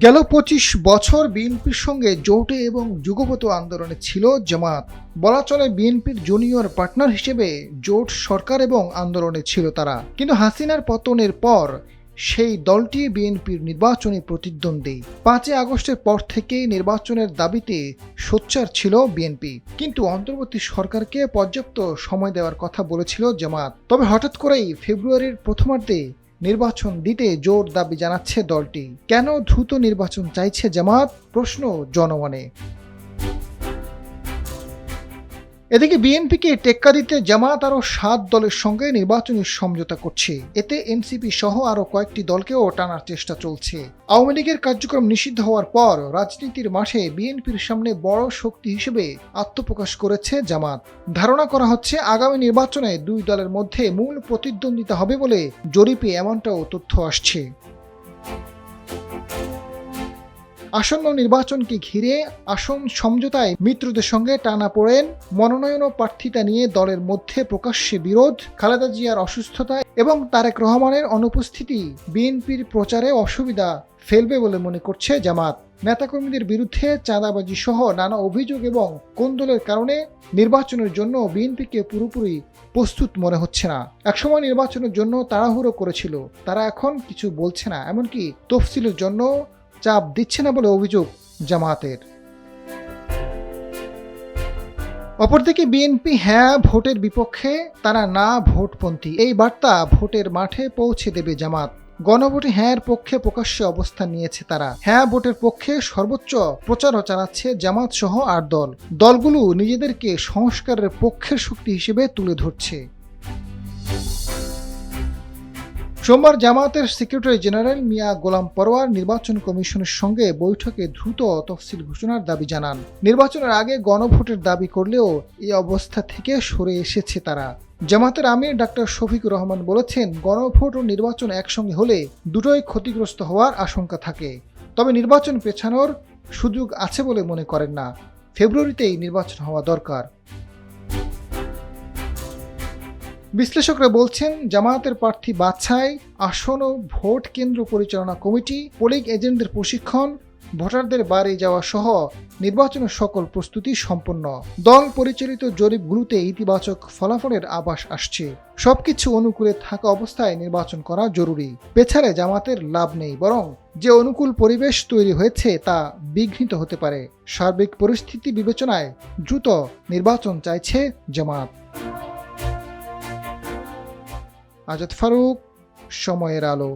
গেল ২৫ বছর বিএনপির সঙ্গে জোটে এবং যুগপৎ আন্দোলনে ছিল জামাত। বলা চলে বিএনপির জুনিয়র পার্টনার হিসেবে জোট সরকার এবং আন্দোলনে ছিল তারা। কিন্তু হাসিনার পতনের পর সেই দলটি বিএনপির নির্বাচনী প্রতিদ্বন্দ্বী। ৫ আগস্টের পর থেকেই নির্বাচনের দাবিতে সোচ্চার ছিল বিএনপি, কিন্তু অন্তর্বর্তী সরকারকে পর্যাপ্ত সময় দেওয়ার কথা বলেছিল জামাত। তবে হঠাৎ করেই ফেব্রুয়ারির প্রথমার্ধে নির্বাচন দিতে জোর দাবি জানাচ্ছে দলটি। কেন দ্রুত নির্বাচন চাইছে জামাত, প্রশ্ন জনমনে। এদিকে বিএনপিকে টেক্কা দিতে জামাত আরও ৭ দলের সঙ্গে নির্বাচনী সমঝোতা করছে। এতে এনসিপি সহ আরও কয়েকটি দলকেও টানার চেষ্টা চলছে। আওয়ামী লীগের কার্যক্রম নিষিদ্ধ হওয়ার পর রাজনীতির মাঠে বিএনপির সামনে বড় শক্তি হিসেবে আত্মপ্রকাশ করেছে জামাত। ধারণা করা হচ্ছে আগামী নির্বাচনে দুই দলের মধ্যে মূল প্রতিদ্বন্দ্বিতা হবে বলে জরিপে এমনটাও তথ্য আসছে। আসন্ন নির্বাচনকে ঘিরে আসন সমঝোতায় মিত্রদের সঙ্গে টানাপোড়েন, মনোনয়ন প্রার্থিতা নিয়ে দলের মধ্যে প্রকাশ্যে বিরোধ, খালেদা জিয়ার অসুস্থতা এবং তারেক রহমানের অনুপস্থিতি বিএনপির প্রচারে অসুবিধা ফেলবে বলে মনে করছে জামাত। নেতাকর্মীদের বিরুদ্ধে চাঁদাবাজি সহ নানা অভিযোগ এবং কোন্দলের কারণে নির্বাচনের জন্য বিএনপিকে পুরোপুরি প্রস্তুত মনে হচ্ছে না। একসময় নির্বাচনের জন্য তাড়াহুড়ো করেছিল, তারা এখন কিছু বলছে না, এমনকি তফসিলের জন্য চাপ দিচ্ছে না বলে অভিযোগ জামায়াতের। অপরদিকে বিএনপি হ্যাঁ ভোটের বিপক্ষে, তারা না ভোটপন্থী, এই বার্তা ভোটের মাঠে পৌঁছে দেবে জামাত। গণভোটে হ্যাঁ এর পক্ষে প্রকাশ্যে অবস্থান নিয়েছে তারা। হ্যাঁ ভোটের পক্ষে সর্বোচ্চ প্রচারও চালাচ্ছে জামাত সহ ৮ দল। দলগুলো নিজেদেরকে সংস্কারের পক্ষের শক্তি হিসেবে তুলে ধরছে। সোমবার জামায়াতের সেক্রেটারি জেনারেল মিয়া গোলাম পরোয়ার নির্বাচন কমিশনের সঙ্গে বৈঠকে দ্রুত তফসিল ঘোষণার দাবি জানান। নির্বাচনের আগে গণভোটের দাবি করলেও এই অবস্থা থেকে সরে এসেছে তারা। জামায়াতের আমির ডাক্তার শফিকুর রহমান বলেছেন, গণভোট ও নির্বাচন একসঙ্গে হলে দুটোই ক্ষতিগ্রস্ত হওয়ার আশঙ্কা থাকে। তবে নির্বাচন পেছানোর সুযোগ আছে বলে মনে করেন না। ফেব্রুয়ারিতেই নির্বাচন হওয়া দরকার। বিশ্লেষকরা বলছেন, জামায়াতের প্রার্থী বাছাই, আসন ও ভোট কেন্দ্র পরিচালনা কমিটি, পোলিং এজেন্টদের প্রশিক্ষণ, ভোটারদের বাড়ি যাওয়া সহ নির্বাচনের সকল প্রস্তুতি সম্পন্ন। দল পরিচালিত জরিপগুলোতে ইতিবাচক ফলাফলের আভাস আসছে। সবকিছু অনুকূলে থাকা অবস্থায় নির্বাচন করা জরুরি। পেছালে জামাতের লাভ নেই, বরং যে অনুকূল পরিবেশ তৈরি হয়েছে তা বিঘ্নিত হতে পারে। সার্বিক পরিস্থিতি বিবেচনায় দ্রুত নির্বাচন চাইছে জামাত। আজাদ ফারুক, সময়ের আলো।